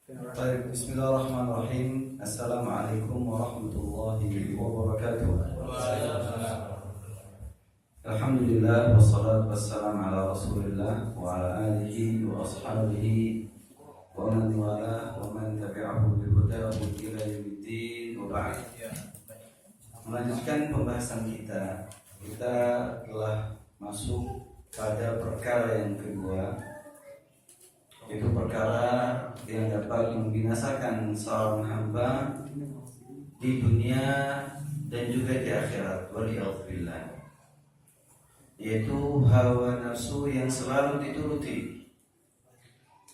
Baik, Bismillahirrahmanirrahim. Assalamualaikum warahmatullahi wabarakatuh. Alhamdulillah, wassalatu wassalamu ala rasulillah wa ala alihi wa ashabihi wa man wala wa man tabi'ahu bi hudahu ila yaumiddin wa ba'd. Melanjutkan pembahasan kita telah masuk pada perkara yang kedua, yaitu perkara yang dapat membinasakan seorang hamba di dunia dan juga di akhirat, waliyadzubillah, yaitu hawa nafsu yang selalu dituruti.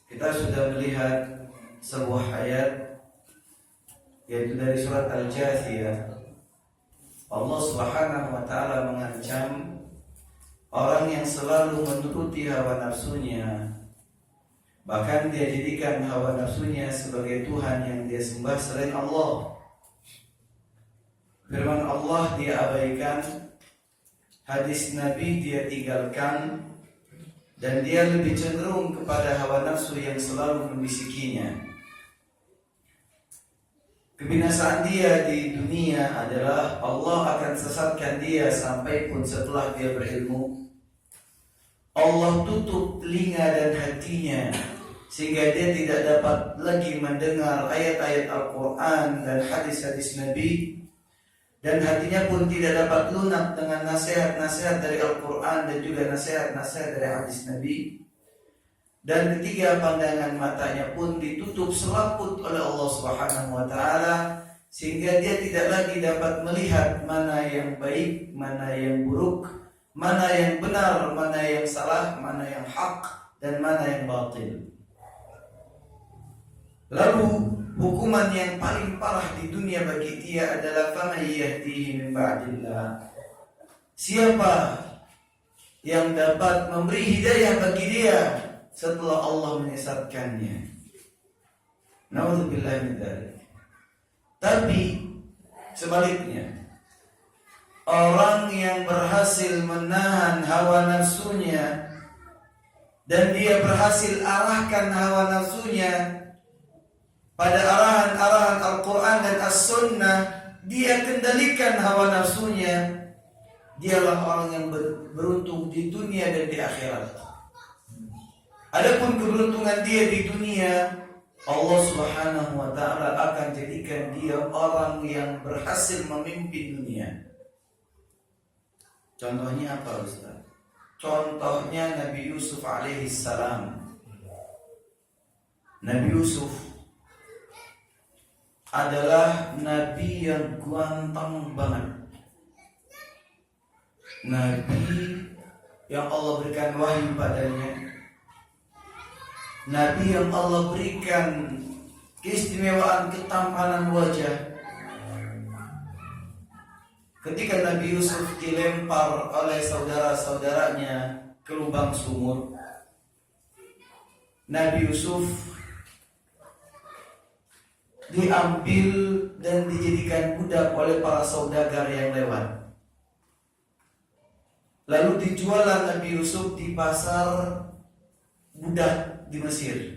Kita sudah melihat sebuah ayat, yaitu dari surat Al-Jathiyah. Allah Subhanahu wa ta'ala mengancam orang yang selalu menuruti hawa nafsunya, bahkan dia jadikan hawa nafsunya sebagai Tuhan yang dia sembah selain Allah. Firman Allah dia abaikan, hadis Nabi dia tinggalkan, dan dia lebih cenderung kepada hawa nafsu yang selalu membisikinya. Kebinasaan dia di dunia adalah Allah akan sesatkan dia sampai pun setelah dia berilmu. Allah tutup telinga dan hatinya sehingga dia tidak dapat lagi mendengar ayat-ayat Al-Quran dan hadis-hadis Nabi, dan hatinya pun tidak dapat lunak dengan nasihat-nasihat dari Al-Quran dan juga nasihat-nasihat dari hadis Nabi. Dan ketiga, pandangan matanya pun ditutup selaput oleh Allah Subhanahu wa ta'ala, sehingga dia tidak lagi dapat melihat mana yang baik, mana yang buruk, mana yang benar, mana yang salah, mana yang hak, dan mana yang batil. Lalu hukuman yang paling parah di dunia bagi dia adalah faman yahdihi min ba'dillah. Siapa yang dapat memberi hidayah bagi dia setelah Allah menyesatkannya? Na'udzubillah min dzalik. Tapi sebaliknya, orang yang berhasil menahan hawa nafsunya dan dia berhasil arahkan hawa nafsunya pada arahan-arahan Al-Quran dan As-Sunnah, dia kendalikan hawa nafsunya, dialah orang yang beruntung di dunia dan di akhirat. Adapun keberuntungan dia di dunia, Allah Subhanahu wa ta'ala akan jadikan dia orang yang berhasil memimpin dunia. Contohnya apa, Ustaz? Contohnya Nabi Yusuf alaihi salam. Nabi Yusuf adalah nabi yang ganteng banget. Nabi yang Allah berikan wahyu padanya. Nabi yang Allah berikan keistimewaan ketampanan wajah. Ketika Nabi Yusuf dilempar oleh saudara-saudaranya ke lubang sumur, Nabi Yusuf diambil dan dijadikan budak oleh para saudagar yang lewat. Lalu dijuallah Nabi Yusuf di pasar budak di Mesir.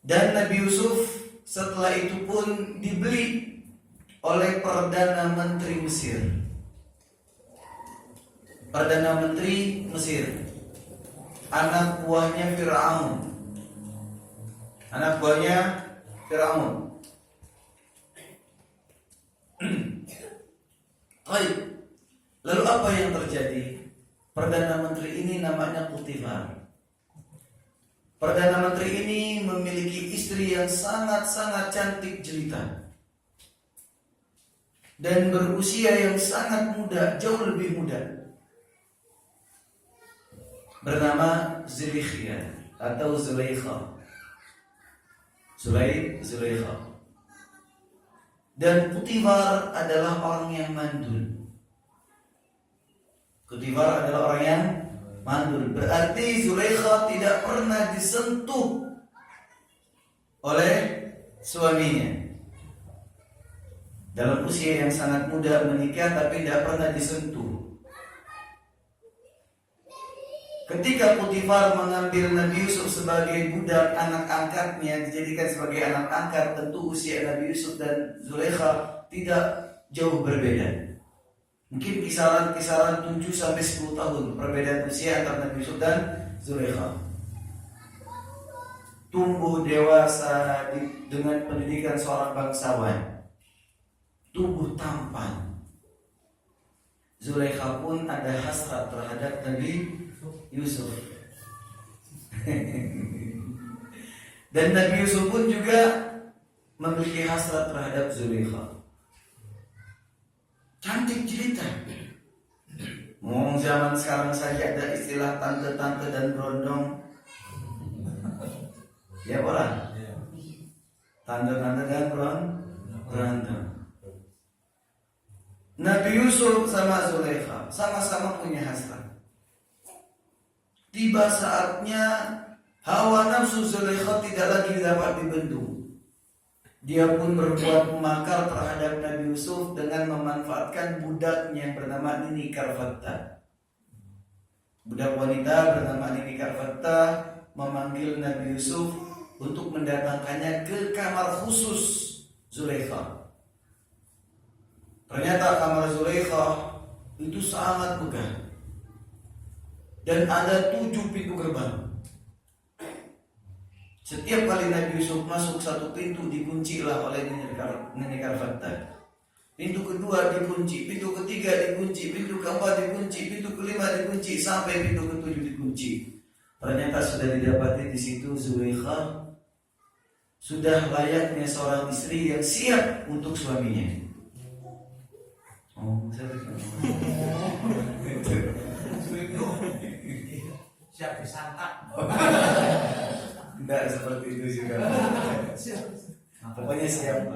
Dan Nabi Yusuf setelah itu pun dibeli oleh Perdana Menteri Mesir. Perdana Menteri Mesir, anak buahnya Fir'aun. Anak buahnya Fir'aun. Baik. Lalu apa yang terjadi? Perdana Menteri ini namanya Potifar. Perdana Menteri ini memiliki istri yang sangat-sangat cantik jelita dan berusia yang sangat muda, jauh lebih muda, bernama Zulaikha atau Zulaikha. Zulaikha. Dan Potifar adalah orang yang mandul. Potifar adalah orang yang mandul. Berarti Zulaikha tidak pernah disentuh oleh suaminya. Dalam usia yang sangat muda menikah tapi tidak pernah disentuh. Ketika Potifar mengambil Nabi Yusuf sebagai budak anak angkatnya, dijadikan sebagai anak angkat, tentu usia Nabi Yusuf dan Zulaikha tidak jauh berbeda. Mungkin kisaran 7-10 tahun perbedaan usia antara Nabi Yusuf dan Zulaikha. Tumbuh dewasa dengan pendidikan seorang bangsawan, tubuh tampan. Zulaikha pun ada hasrat terhadap Nabi Yusuf. Dan Nabi Yusuf pun juga memiliki hasrat terhadap Zulaikha. Cantik jelita. Ngomong zaman sekarang saja ada istilah tante-tante dan berondong. Ya orang. Tante-tante dan berondong. Nabi Yusuf sama Zulaikha sama-sama punya hasrat. Tiba saatnya hawa nafsu Zulaikha tidak lagi dapat dibendung. Dia pun berbuat makar terhadap Nabi Yusuf dengan memanfaatkan budaknya yang bernama Nini Karfatta. Budak wanita bernama Nini Karfatta memanggil Nabi Yusuf untuk mendatangkannya ke kamar khusus Zulaikha. Ternyata kamar Zulaikha itu sangat megah dan ada 7 pintu gerbang. Setiap kali Nabi Yusuf masuk satu pintu dikuncilah oleh Nini Karfatta. Pintu kedua dikunci, pintu ketiga dikunci, pintu keempat dikunci, pintu kelima dikunci, sampai pintu ketujuh dikunci. Ternyata sudah didapati di situ Zulaikha sudah layaknya seorang istri yang siap untuk suaminya. Oh, saya siap disantap. Tidak seperti itu juga. Pokoknya siap.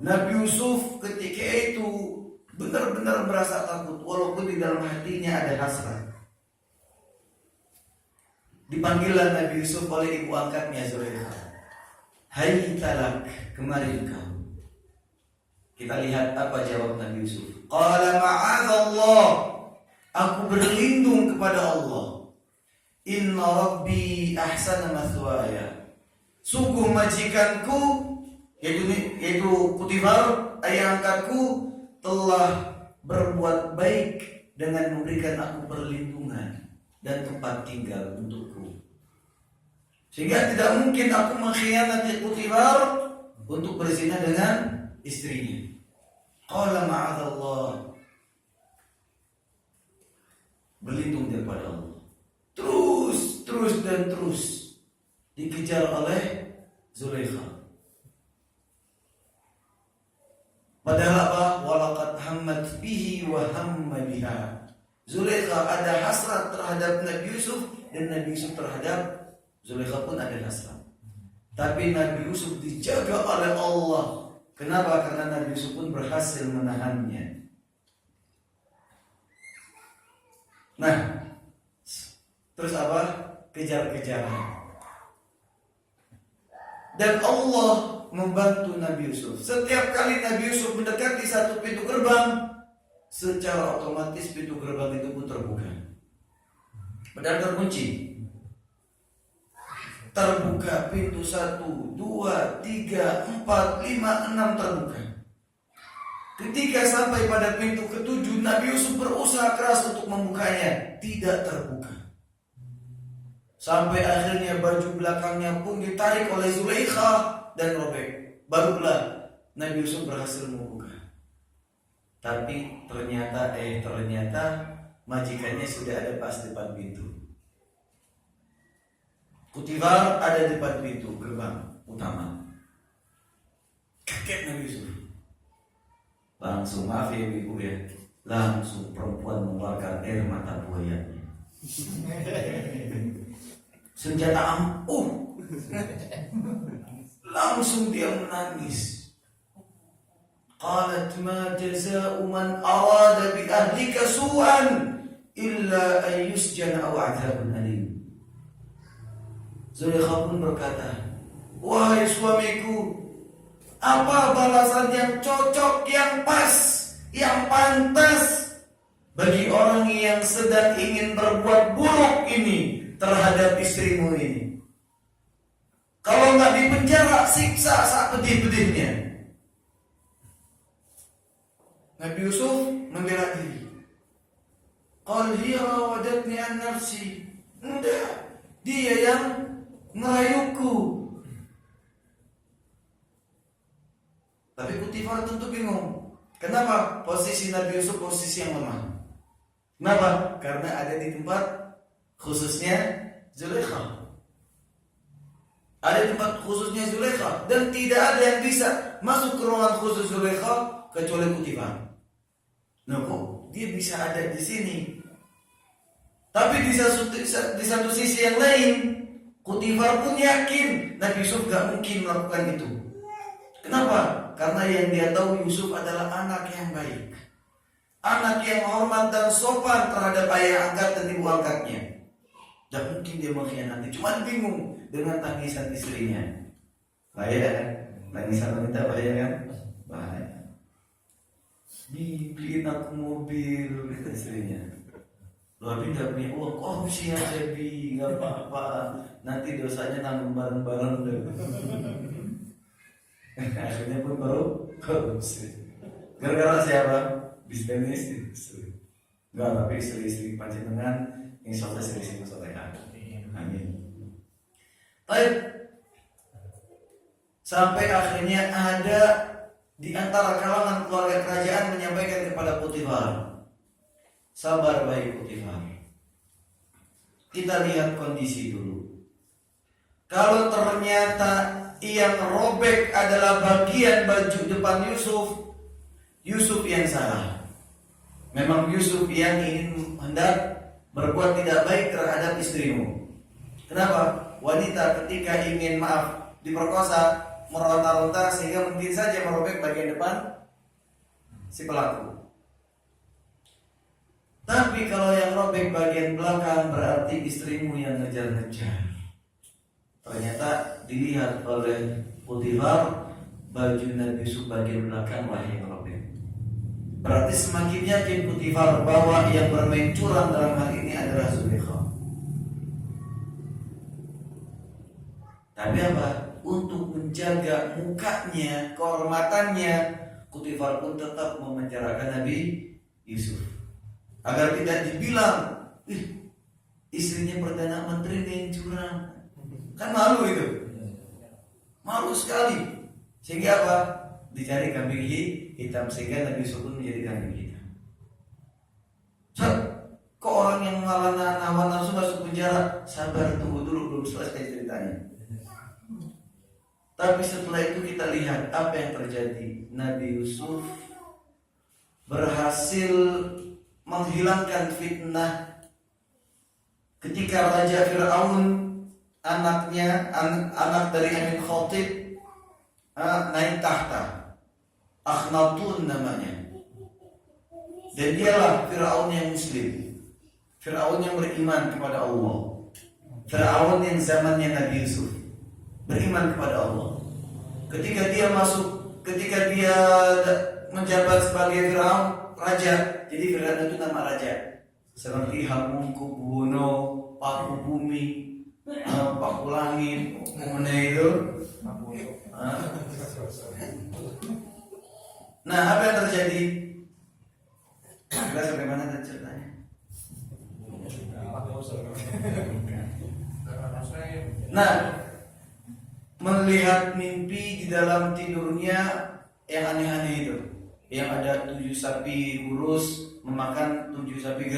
Nabi Yusuf ketika itu benar-benar merasa takut, walaupun di dalam hatinya ada hasrat. Dipanggillah Nabi Yusuf oleh ibu angkatnya Zulaikha. Hai talak, kemari engkau. Kita lihat apa jawab Nabi Yusuf. Qala ma'adzallah, aku berlindung kepada Allah. Inna rabbi ahsana mathwaya. Sungguh majikanku yaitu Potifar, ayah angkatku, telah berbuat baik dengan memberikan aku perlindungan dan tempat tinggal untukku. Sehingga tidak mungkin aku mengkhianati Potifar untuk berzina dengan istrinya. Qala ma'adzallah, berlindung daripada Allah. Terus dikejar oleh Zulaikha. Padahal apa? Walaqad hammat bihi wa hamma biha. Zulaikha ada hasrat terhadap Nabi Yusuf dan Nabi Yusuf terhadap Zulaikha pun ada hasrat. Tapi Nabi Yusuf dijaga oleh Allah. Kenapa? Karena Nabi Yusuf pun berhasil menahannya. Nah, terus apa? Kejar-kejaran. Dan Allah membantu Nabi Yusuf. Setiap kali Nabi Yusuf mendekati satu pintu gerbang, secara otomatis pintu gerbang itu pun terbuka. Padahal terkunci. Terbuka pintu 1, 2, 3, 4, 5, 6 terbuka. Ketika sampai pada pintu ke-7, Nabi Yusuf berusaha keras untuk membukanya, tidak terbuka. Sampai akhirnya baju belakangnya pun ditarik oleh Zulaikha dan robek. Barulah Nabi Yusuf berhasil membuka. Tapi ternyata majikannya sudah ada pas depan pintu. Potifar ada di depan pintu gerbang utama. Kaget Nabi Yusuf. Langsung, maaf ya ibu ya, langsung perempuan mengeluarkan air mata buayanya. Senjata ampuh. Langsung dia menangis. Qalat ma jazaa'u man arada bi ahlika su'an illa an yusjana aw 'adzabun alim. Zulaikha pun berkata, wahai suamiku, apa balasan yang cocok, yang pas, yang pantas bagi orang yang sedang ingin berbuat buruk ini terhadap istrimu ini. Kalau nggak dipenjara, siksa saat pedih-pedihnya. Nabi Yusuf membela diri. Qal hiya rawadatni an nafsi. Enggak, dia yang merayuku. Tapi Potifar tentu bingung. Kenapa posisi Nabi Yusuf posisi yang lemah? Kenapa? Karena ada di tempat khususnya Zulaikha. Ada di tempat khususnya Zulaikha, dan tidak ada yang bisa masuk ke ruangan khusus Zulaikha kecuali Potifar. Nah, kok dia bisa ada di sini? Tapi di satu sisi yang lain, Potifar pun yakin Nabi Yusuf gak mungkin melakukan itu. Kenapa? Karena yang dia tahu Yusuf adalah anak yang baik, anak yang hormat dan sopan terhadap ayah angkat dan ibu angkatnya. Gak mungkin dia mengkhianati. Cuma bingung dengan tangisan istrinya. Bahaya kan? Tangisan wanita bahaya kan? Bahaya. Beliin aku mobil, kata istrinya. Tapi gak punya uang. Oh sih aja Bi, gak apa-apa. Nanti dosanya tanggung bareng-bareng deh. Akhirnya pun korupsi. Gara-gara siapa? Bisnis istri. Enggak, tapi istri-istri panjenengan insya Allah istri-istri masalahnya. Amin. Baik. Sampai akhirnya ada di antara kalangan keluarga kerajaan menyampaikan kepada Potifar, sabar baik Potifar. Kita lihat kondisi dulu. Kalau ternyata yang robek adalah bagian baju depan Yusuf, Yusuf yang salah. Memang Yusuf yang ingin hendak berbuat tidak baik terhadap istrimu. Kenapa? Wanita ketika ingin diperkosa, meronta-ronta sehingga mungkin saja merobek bagian depan si pelaku. Tapi kalau yang robek bagian belakang berarti istrimu yang ngejar-ngejar. Ternyata dilihat oleh Potifar baju Nabi Yusuf bagian belakang lah yang robek. Berarti semakin yakin Potifar bahwa yang bermain curang dalam hal ini adalah Zulaikha. Tapi apa? Untuk menjaga mukanya, kehormatannya, Potifar pun tetap memenjarakan Nabi Yusuf agar tidak dibilang, istrinya Perdana Menteri yang curang. Kan malu itu, malu sekali. Sehingga apa? Dicari kambing hitam, sehingga Nabi Yusuf pun menjadi kambing hitam. Kok orang yang mengalami hawa nafsu masuk penjara? Sabar, tunggu dulu, belum selesai ceritanya. Tapi setelah itu kita lihat apa yang terjadi. Nabi Yusuf berhasil menghilangkan fitnah ketika Raja Fir'aun, anaknya, anak dari Amin Khatib, naik tahta. Akhnatun namanya. Dan dialah Fir'aun yang muslim, Fir'aun yang beriman kepada Allah, Fir'aun yang zamannya Nabi Yusuf beriman kepada Allah. Ketika dia menjabat sebagai Fir'aun, raja. Jadi Fir'aun itu nama raja. Seperti Hamengkubuwono, Paku Bumi, Paku Langit, mana itu? Nah, apa yang terjadi? Kita sampai mana tadi ceritanya? Nah, melihat mimpi di dalam tidurnya yang aneh-aneh itu, yang ada 7 sapi kurus memakan 7 sapi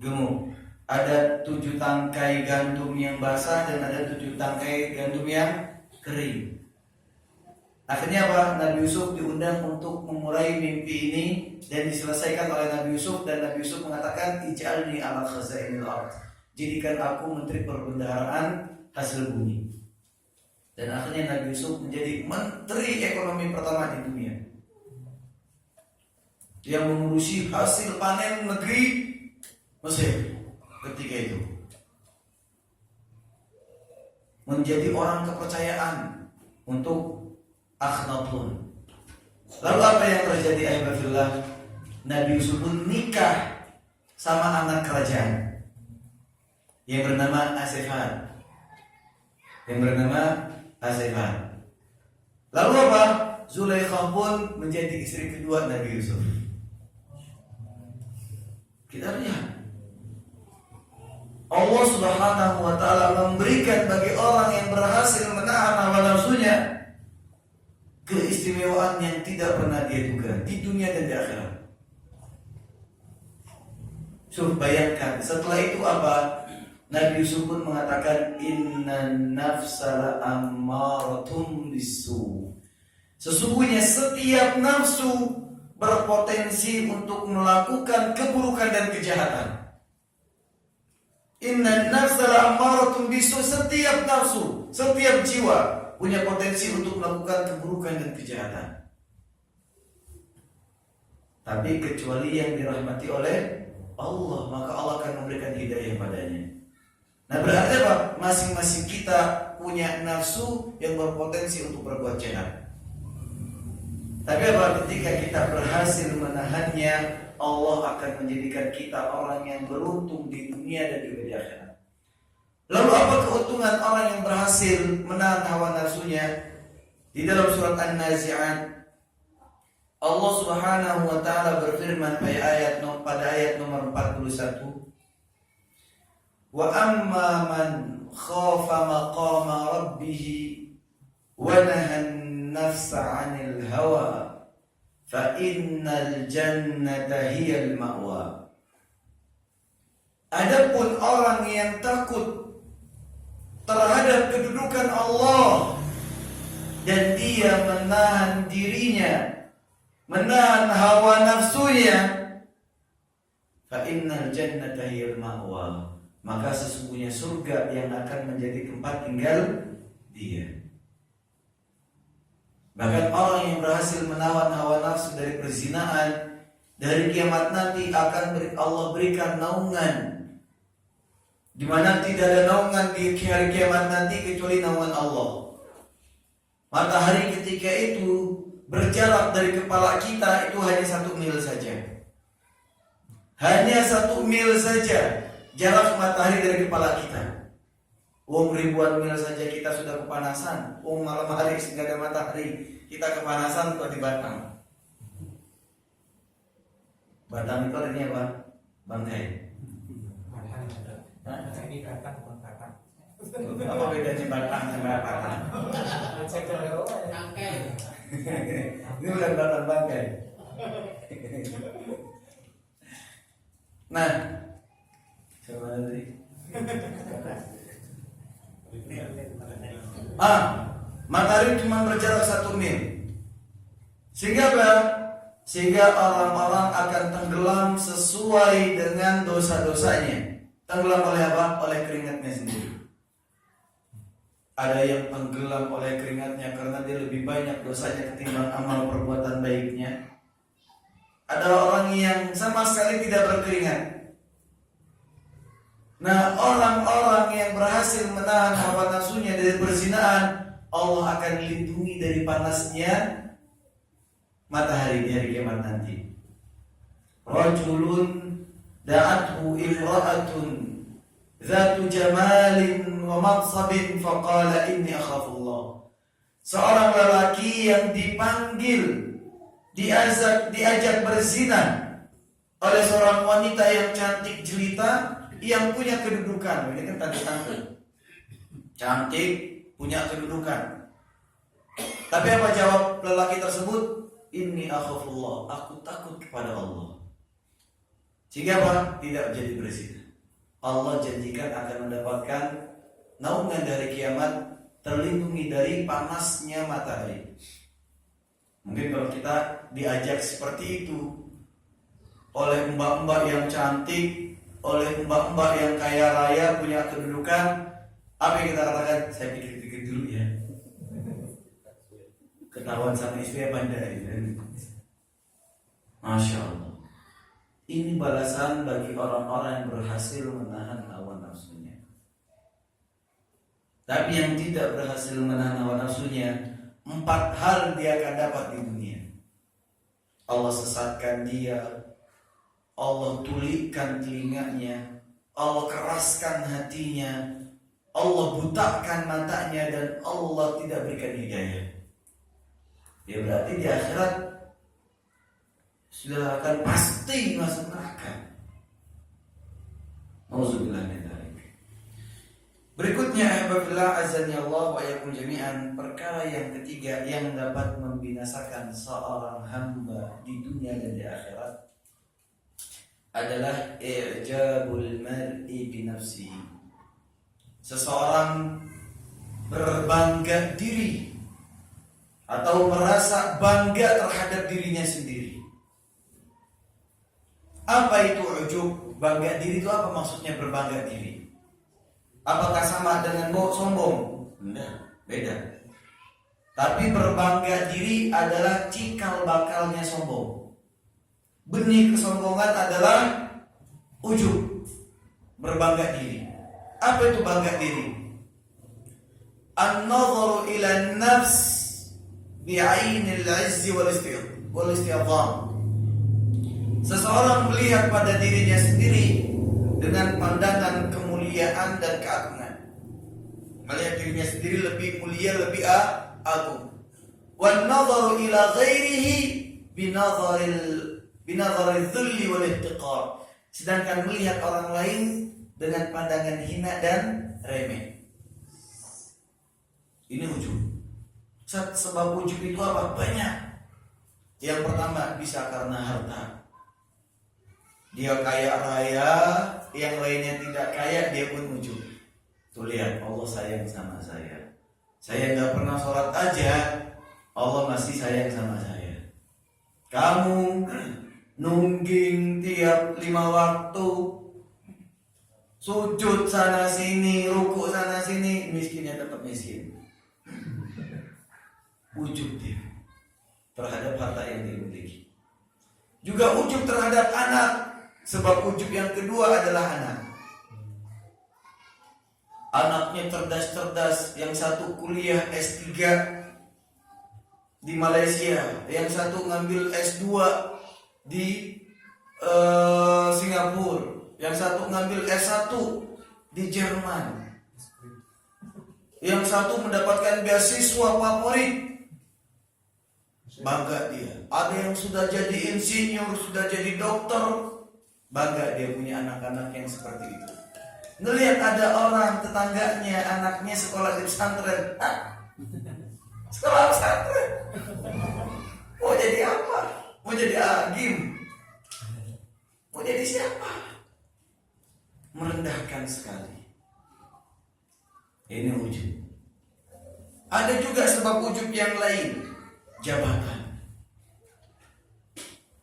gemuk, ada 7 tangkai gandum yang basah dan ada 7 tangkai gandum yang kering. Akhirnya apa? Nabi Yusuf diundang untuk memurai mimpi ini dan diselesaikan oleh Nabi Yusuf, dan Nabi Yusuf mengatakan ij'alni ala khazainil ardh, jadikan aku menteri perbendaharaan hasil bumi. Dan akhirnya Nabi Yusuf menjadi menteri ekonomi pertama di dunia yang mengurusi hasil panen negeri Mesir ketika itu. Menjadi orang kepercayaan untuk Akhnatun. Lalu apa yang terjadi? Ahibbillah, Nabi Yusuf pun nikah sama anak kerajaan yang bernama Asefan. Lalu apa? Zulaikha pun menjadi istri kedua Nabi Yusuf. Kita lihat Allah Subhanahu wa ta'ala memberikan bagi orang yang berhasil menahan hawa nafsunya keistimewaan yang tidak pernah dia duga di dunia dan di akhirat. Bayangkan setelah itu apa? Nabi Yusuf pun mengatakan innan nafsa la'ammaratun bisu. Sesungguhnya setiap nafsu berpotensi untuk melakukan keburukan dan kejahatan. Inna nafsa la'ammaratun bisu, setiap nafsu, setiap jiwa punya potensi untuk melakukan keburukan dan kejahatan. Tapi kecuali yang dirahmati oleh Allah, maka Allah akan memberikan hidayah padanya. Nah, berarti apa? Masing-masing kita punya nafsu yang berpotensi untuk berbuat jahat. Tapi apa? Ketika kita berhasil menahannya, Allah akan menjadikan kita orang yang beruntung di dunia dan juga di akhirat. Lalu apa keuntungan orang yang berhasil menahan hawa nafsunya? Di dalam surat An-Nazi'at, Allah Subhanahu wa ta'ala berfirman pada ayat nomor 41, wa amma man khafa maqama rabbih wa nahan nafsa 'anil hawa fa innal jannata hiyal ma'wa. Adapun orang yang takut terhadap kedudukan Allah dan dia menahan dirinya, menahan hawa nafsunya, fa innal jannata hiyal ma'wa, maka sesungguhnya surga yang akan menjadi tempat tinggal dia. Bahkan orang yang berhasil menahan hawa nafsu dari perzinaan, dari kiamat nanti akan Allah berikan naungan, di mana tidak ada naungan di hari kiamat nanti kecuali naungan Allah. Matahari ketika itu berjarak dari kepala kita itu hanya 1 mil saja. Hanya 1 mil saja jarak matahari dari kepala kita. Ribuan mil saja kita sudah kepanasan. Malam hari tidak ada matahari, kita kepanasan kok di Batam. Batam itu artinya apa? Bangkai. Ini Batam bukan Batam. Apa bedanya Batam sama Batam? Bangkai. Ini bukan Batam, bangkai. Nah, coba tadi. Matahari cuma berjarak 1 mil. Sehingga apa? Sehingga orang-orang akan tenggelam sesuai dengan dosa-dosanya. Tenggelam oleh apa? Oleh keringatnya sendiri. Ada yang tenggelam oleh keringatnya karena dia lebih banyak dosanya ketimbang amal perbuatan baiknya. Ada orang yang sama sekali tidak berkeringat. Nah, orang-orang yang berhasil menahan hawa nafsunya dari perzinaan, Allah akan lindungi dari panasnya matahari di hari kiamat nanti. Rajulun da'athu imra'atun dzatu jamalin wa mansabin faqala inni akhafullah. Seorang lelaki yang dipanggil, diajak berzina oleh seorang wanita yang cantik jelita, yang punya kedudukan. Ini kan tanda-tanda cantik, punya kedudukan. Tapi apa jawab lelaki tersebut? Inni akhafullah, aku takut kepada Allah. Sehingga apa? Tidak menjadi berzina. Allah janjikan akan mendapatkan naungan dari kiamat, terlindungi dari panasnya matahari. Mungkin kalau kita diajak seperti itu oleh mbak-mbak yang cantik, oleh mbak-mbak yang kaya raya, punya kedudukan, apa yang kita katakan? Saya pikir-pikir dulu ya. Ketahuan sama istri apa enggak? Masya Allah. Ini balasan bagi orang-orang yang berhasil menahan hawa nafsunya. Tapi yang tidak berhasil menahan hawa nafsunya, 4 hal dia akan dapat di dunia. Allah sesatkan dia, Allah tulikan telinganya, Allah keraskan hatinya, Allah butakan matanya, dan Allah tidak berikan hidayah, ya berarti di akhirat sudah akan pasti masuk neraka. Auzubillah min dzalik. Berikutnya, apabila azan ya Allah wa yakum jami'an, perkara yang ketiga yang dapat membinasakan seorang hamba di dunia dan di akhirat adalah i'jabul mar'i bi nafsihi. Seseorang berbangga diri atau merasa bangga terhadap dirinya sendiri. Apa itu ujub? Bangga diri itu apa maksudnya berbangga diri? Apakah sama dengan sombong? Enggak, beda. Tapi berbangga diri adalah cikal bakalnya sombong. Benih kesombongan adalah ujub, berbangga diri. Apa itu bangga diri? An-nadharu ila an-nafs bi'ainil 'izzi wal istidham. Seseorang melihat pada dirinya sendiri dengan pandangan kemuliaan dan keagungan. Melihat dirinya sendiri lebih mulia, lebih agung. Wan nadharu ila ghairihi binadharil dhulli wal ihtiqar. Sedangkan melihat orang lain dengan pandangan hina dan remeh. Ini ujub. Sebab ujub itu apa? Banyak. Yang pertama bisa karena harta. Dia kaya raya, yang lainnya tidak kaya, dia pun ujub. Tuh lihat, Allah sayang sama saya. Saya nggak pernah sholat aja, Allah masih sayang sama saya. Kamu nungging tiap 5 waktu, sujud sana sini, ruku sana sini, miskinnya tetap miskin. Ujub dia terhadap harta yang dimiliki. Juga ujub terhadap anak. Sebab ujub yang kedua adalah anak. Anaknya cerdas-cerdas, yang satu kuliah S3 di Malaysia, yang satu ngambil S2 di Singapura, yang satu ngambil S1 di Jerman, yang satu mendapatkan beasiswa favorit. Bangga dia. Ada yang sudah jadi insinyur, sudah jadi dokter. Bangga dia punya anak-anak yang seperti itu. Ngelihat ada orang tetangganya, anaknya sekolah di pesantren. Sekolah pesantren. Mau jadi apa? Mau jadi agim? Mau jadi siapa? Merendahkan sekali. Ini ujub. Ada juga sebab ujub yang lain. Jabatan.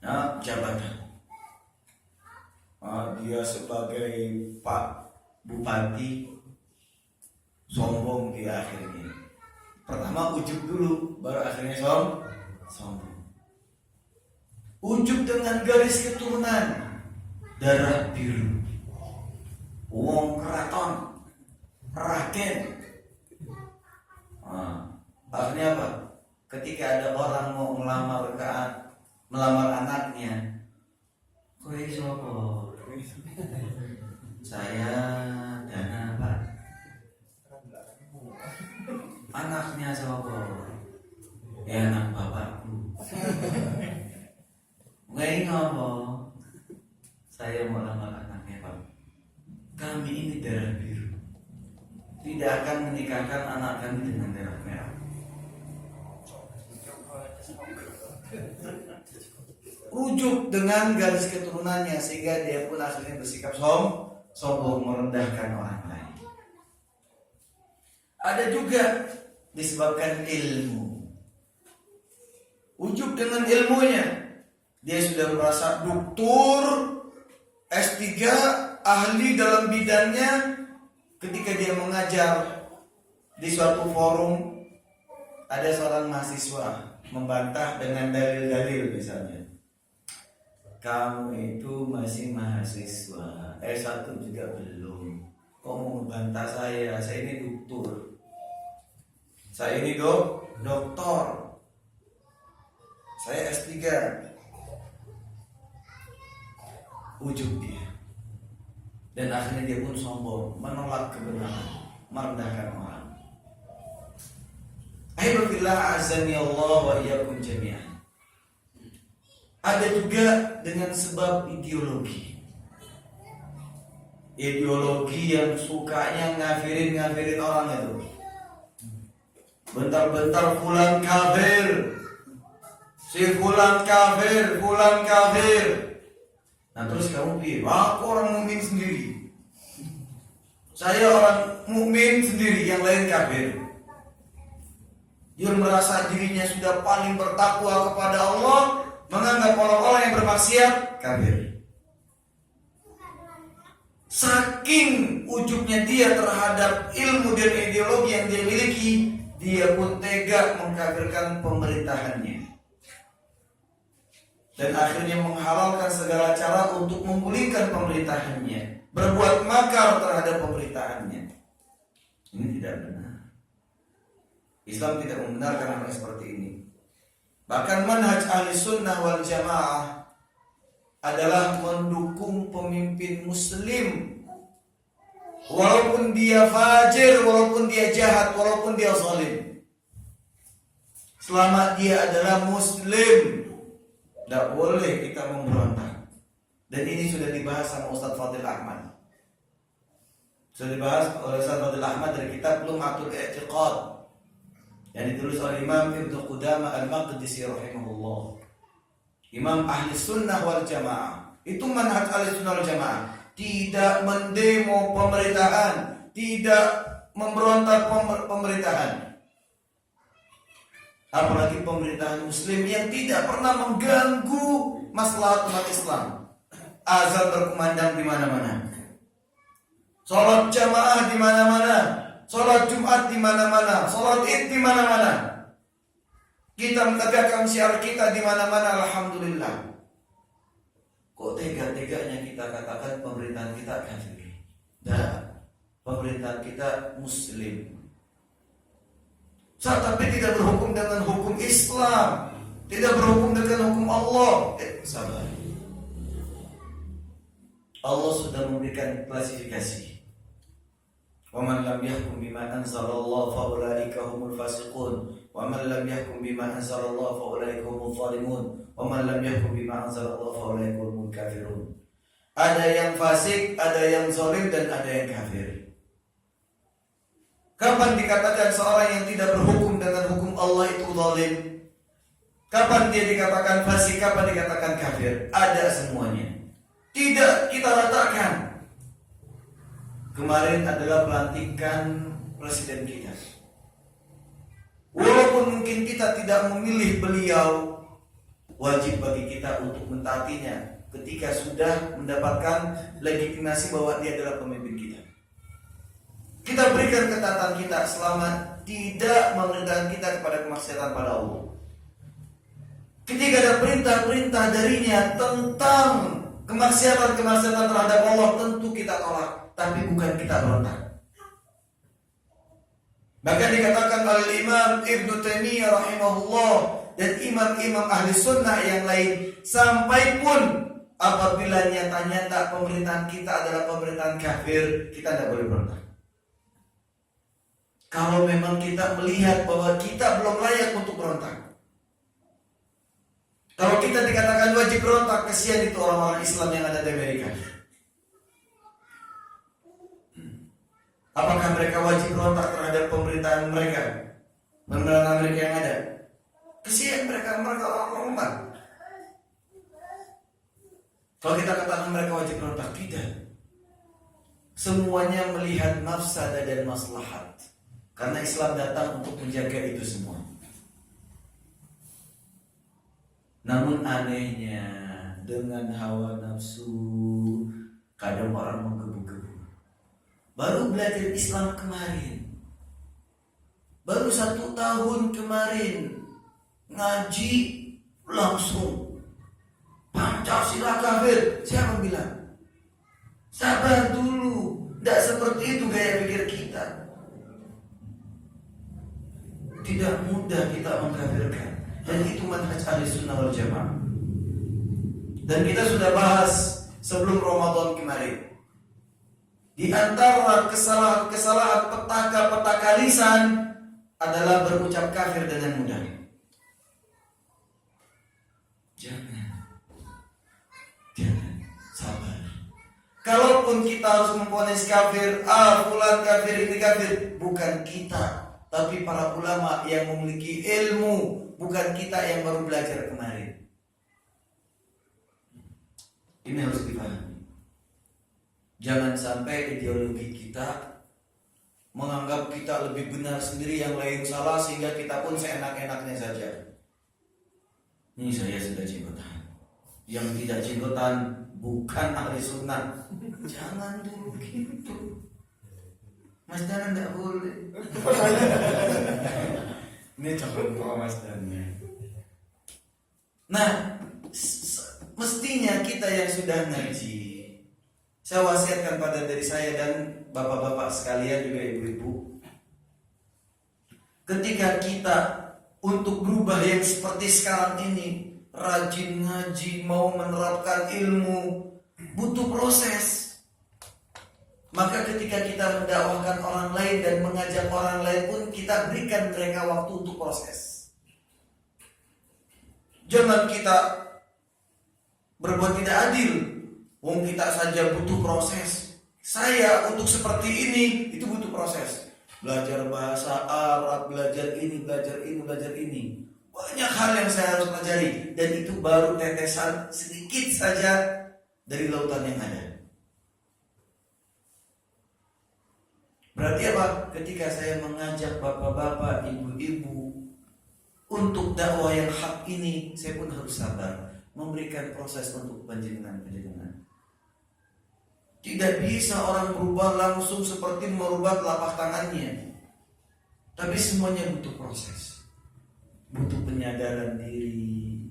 Nah, jabatan. Dia sebagai Pak Bupati, sombong di akhirnya. Pertama ujub dulu, baru akhirnya sombong. Ujub dengan garis keturunan, darah biru, wong keraton, Raden. Akhirnya apa? Ketika ada orang mau melamar anaknya, kowe sapa? Saya Dana, Pak. Anaknya sapa? Ya anak bapakku. Nggak ngopo? Saya mau lamar anaknya, Pak. Kami ini darah biru, tidak akan menikahkan anak kami dengan darah merah. Ujub dengan garis keturunannya, sehingga dia pun akhirnya bersikap sombong, merendahkan orang lain. Ada juga disebabkan ilmu. Ujub dengan ilmunya, dia sudah merasa doktor, S3, ahli dalam bidangnya. Ketika dia mengajar di suatu forum, ada seorang mahasiswa membantah dengan dalil-dalil, misalnya, kamu itu masih mahasiswa, S1 juga belum, kok mau membantah saya ini doktor, saya ini doktor, saya S3. ujub dia. Dan akhirnya dia pun sombong, menolak kebenaran, merendahkan orang. Ahibatillah azani Allah wa iyyakum jami'an. Ada juga dengan sebab ideologi. Ideologi yang sukanya ngafirin orang itu. Bentar-bentar fulan kafir. Si fulan kafir, fulan kafir. Nah terus kamu pilih, aku orang mukmin sendiri. Saya orang mukmin sendiri, yang lain kafir. Dia merasa dirinya sudah paling bertakwa kepada Allah, menganggap orang-orang yang bermaksiat kafir. Saking ujubnya dia terhadap ilmu dan ideologi yang dia miliki, dia pun tega mengkafirkan pemerintahannya. Dan akhirnya menghalalkan segala cara untuk menggulingkan pemerintahannya, berbuat makar terhadap pemerintahannya. Ini tidak benar. Islam tidak membenarkan hal seperti ini. Bahkan manhaj ahli sunnah wal jamaah adalah mendukung pemimpin muslim, walaupun dia fajir, walaupun dia jahat, walaupun dia zalim. Selama dia adalah muslim, tidak boleh kita memberontak. Dan ini sudah dibahas sama Ustaz Fadil Ahmad. Sudah dibahas oleh Ustaz Fadil Ahmad dari kitab Lum'atul I'tiqad yang ditulis oleh Imam Ibnu Qudamah Al-Maqdisi rahimahullah. Imam ahli sunnah wal jamaah. Itu manhaj ahli sunnah wal jamaah. Tidak mendemo pemerintahan, tidak memberontak pemerintahan. Apalagi pemerintahan muslim yang tidak pernah mengganggu maslahat umat Islam. Azan berkumandang di mana-mana. Salat jamaah di mana-mana. Salat Jumat di mana-mana. Salat Id di mana-mana. Kita menegakkan syiar kita di mana-mana, alhamdulillah. Kok tega-teganya kita katakan pemerintahan kita kafir? Nah, pemerintahan kita muslim. Tapi tidak berhukum dengan hukum Islam, tidak berhukum dengan hukum Allah. Sabar. Allah sudah memberikan klasifikasi. Wa man lam yahkum bima anzalallahu fa ulaika humul fasiqun. Wa man lam yahkum bima anzalallahu fa ulaika humul zalimun. Wa man lam yahkum bima anzalallahu fa ulaika humul kafirun. Ada yang fasik, ada yang zalim, dan ada yang kafir. Kapan dikatakan seorang yang tidak berhukum dengan hukum Allah itu zalim? Kapan dia dikatakan fasik? Kapan dikatakan kafir? Ada semuanya. Tidak kita ratakan. Kemarin adalah pelantikan presiden kita. Walaupun mungkin kita tidak memilih beliau, wajib bagi kita untuk mentaatinya ketika sudah mendapatkan legitimasi bahwa dia adalah pemimpin kita. Kita berikan ketaatan kita selama tidak memerintahkan kita kepada kemaksiatan pada Allah. Ketika ada perintah-perintah darinya tentang kemaksiatan-kemaksiatan terhadap Allah, tentu kita tolak. Tapi bukan kita berontak. Bahkan dikatakan oleh Imam Ibnu Taimiyah rahimahullah dan imam-imam ahli sunnah yang lain, sampai pun apabila nyata-nyata pemerintahan kita adalah pemerintahan kafir, kita tidak boleh berontak. Kalau memang kita melihat bahwa kita belum layak untuk berontak. Kalau kita dikatakan wajib berontak, kesian itu orang-orang Islam yang ada di Amerika. Apakah mereka wajib berontak terhadap pemerintahan mereka? Pemerintahan Amerika yang ada? Kesian mereka orang umat. Kalau kita katakan mereka wajib berontak, tidak. Semuanya melihat mafsadah dan maslahat. Karena Islam datang untuk menjaga itu semua. Namun anehnya, dengan hawa nafsu, kadang orang menggebu-gebu. Baru belajar Islam kemarin, baru 1 tahun kemarin ngaji langsung Pancasila kafir. Siapa bilang? Sabar dulu, tidak seperti itu gaya pikir kita. Tidak mudah kita mengkafirkan. Dan itu manhaj ahli sunnah wal jamaah. Dan kita sudah bahas sebelum Ramadan kemarin. Di antara kesalahan petaka lisan adalah berucap kafir dengan mudah. Jangan, sabar. Kalaupun kita harus memvonis kafir, fulan kafir, ini kafir, bukan kita, tapi para ulama yang memiliki ilmu, bukan kita yang baru belajar kemarin. Ini harus dipahami. Jangan sampai ideologi kita menganggap kita lebih benar sendiri, yang lain salah, sehingga kita pun seenak-enaknya saja. Ini saya sudah jenggotan. Yang tidak jenggotan bukan ahli sunnah. Jangan dulu gitu. Mas Dana tidak boleh. Ini contoh Mas Dana. Nah, mestinya kita yang sudah ngaji, saya wasiatkan pada diri saya dan bapak-bapak sekalian, juga ibu-ibu, ketika kita untuk berubah yang seperti sekarang ini, rajin ngaji, mau menerapkan ilmu, butuh proses. Maka ketika kita mendakwahkan orang lain dan mengajak orang lain pun, kita berikan mereka waktu untuk proses. Jangan kita berbuat tidak adil. Wong kita saja butuh proses. Saya untuk seperti ini itu butuh proses. Belajar bahasa Arab, belajar ini, belajar ini, belajar ini. Banyak hal yang saya harus pelajari, dan itu baru tetesan sedikit saja dari lautan yang ada. Berarti apa? Ketika saya mengajak bapak-bapak, ibu-ibu untuk dakwah yang hak ini, saya pun harus sabar, memberikan proses untuk penjenengan. Tidak bisa orang berubah langsung seperti merubah telapak tangannya. Tapi semuanya butuh proses. Butuh penyadaran diri,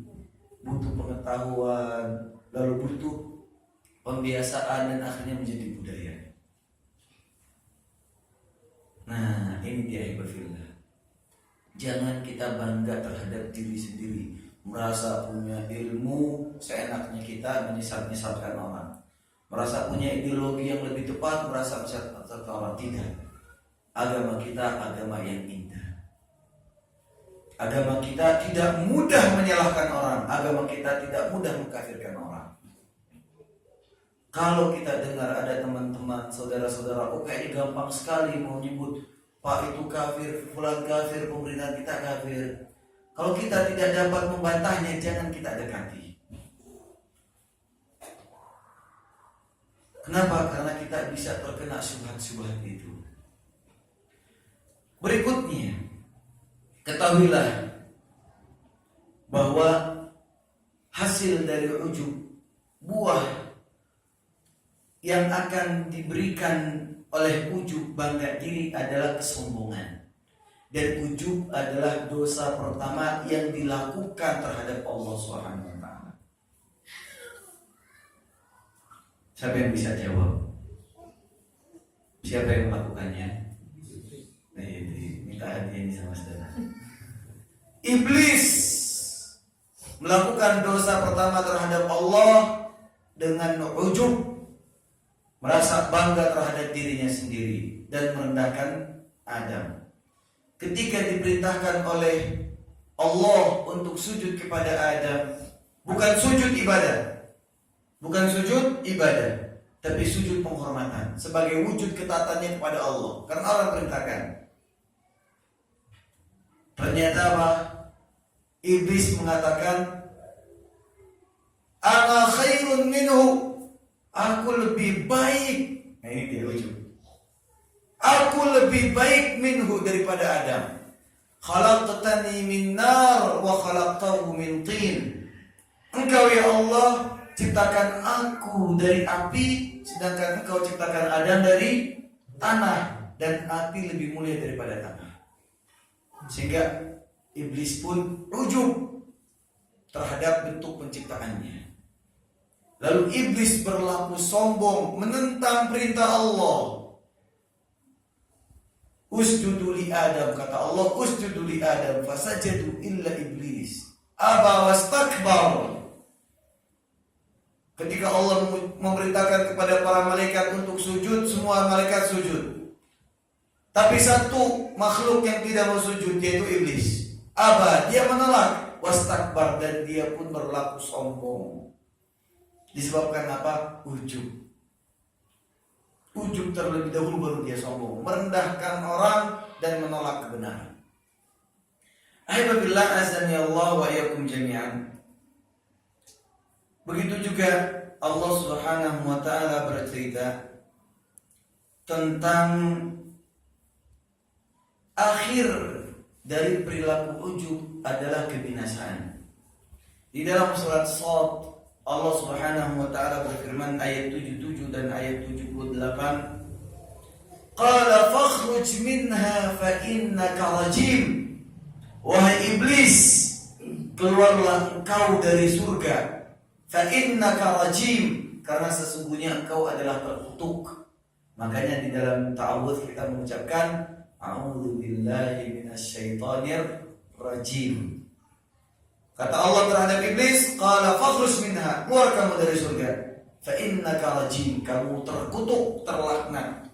butuh pengetahuan, lalu butuh pembiasaan, dan akhirnya menjadi budaya. Nah, ini dia ibadillah. Jangan kita bangga terhadap diri sendiri, merasa punya ilmu, seenaknya kita menyesat-nyesatkan orang. Merasa punya ideologi yang lebih tepat, merasa menyesatkan orang. Tidak. Agama kita agama yang indah. Agama kita tidak mudah menyalahkan orang. Agama kita tidak mudah mengkafirkan orang. Kalau kita dengar ada teman-teman, saudara-saudara, kayaknya gampang sekali mau nyebut Pak itu kafir, fulan kafir, pemerintahan kita kafir. Kalau kita tidak dapat membantahnya, jangan kita dekati. Kenapa? Karena kita bisa terkena syubhat-syubhat itu. Berikutnya, ketahuilah bahwa hasil dari ujub, buah yang akan diberikan oleh ujub bangga diri adalah kesombongan. Dan ujub adalah dosa pertama yang dilakukan terhadap Allah SWT. Siapa yang bisa jawab? Siapa yang melakukannya? Minta hadiah ini sama saudara. Iblis melakukan dosa pertama terhadap Allah dengan ujub, merasa bangga terhadap dirinya sendiri dan merendahkan Adam. Ketika diperintahkan oleh Allah untuk sujud kepada Adam, bukan sujud ibadah, tapi sujud penghormatan sebagai wujud ketaatan kepada Allah, karena Allah perintahkan. Ternyata apa? Iblis mengatakan, ana khairun minhu, aku lebih baik. Nah, ini dia ujub. Aku lebih baik minhu, daripada Adam. Khalaqtani min nar wa khalaqtahu min tin. Engkau ya Allah ciptakan aku dari api, sedangkan engkau ciptakan Adam dari tanah, dan api lebih mulia daripada tanah. Sehingga iblis pun ujub terhadap bentuk penciptaannya. Lalu iblis berlaku sombong, menentang perintah Allah. Usjudu li Adam, kata Allah, usjudu li Adam, fasajadu illa iblis aba wastakbar. Ketika Allah memerintahkan kepada para malaikat untuk sujud, semua malaikat sujud. Tapi satu makhluk yang tidak mau sujud, yaitu iblis. Aba, dia menolak. Wastakbar, dan dia pun berlaku sombong. Disebabkan apa? Ujub. Ujub terlebih dahulu baru dia sombong, merendahkan orang dan menolak kebenaran. Ahibabillah azani Allah wa iyyakum jami'an. Begitu juga Allah Subhanahu wa taala bercerita tentang akhir dari perilaku ujub adalah kebinasaan. Di dalam surat Shad, Allah Subhanahu wa taala berfirman ayat 77 dan ayat 78, Qala fakhruj minha fa innaka rajim. Wahai iblis, keluarlah engkau dari surga. Fa innaka rajim, karena sesungguhnya engkau adalah terkutuk. Makanya di dalam ta'awudz kita mengucapkan a'udzu billahi minasyaitonir rajim. Kata Allah terhadap iblis, qala fakhruj minha, keluar kamu dari surga. Fa innaka rajim, kamu terkutuk, terlaknat.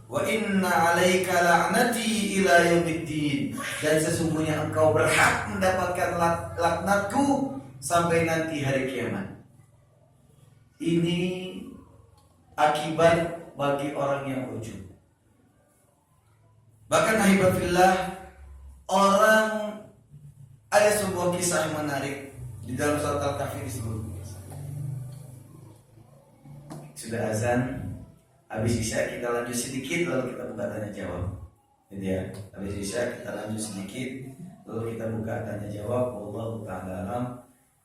Wa inna 'alaika la'nati ila yaumiddin, dan sesungguhnya engkau berhak mendapatkan laknatku sampai nanti hari kiamat. Ini akibat bagi orang yang ujub. Bahkan ahibbillah, orang, ada sebuah kisah yang menarik di dalam surat Al-Kahfi disebut. Sudah azan, habis isya kita lanjut sedikit lalu kita buka tanya jawab. Gitu ya. Habis isya kita lanjut sedikit lalu kita buka tanya jawab. Wallahu ta'ala alam.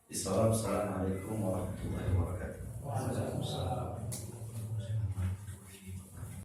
Assalamualaikum warahmatullahi wabarakatuh. Waalaikumsalam.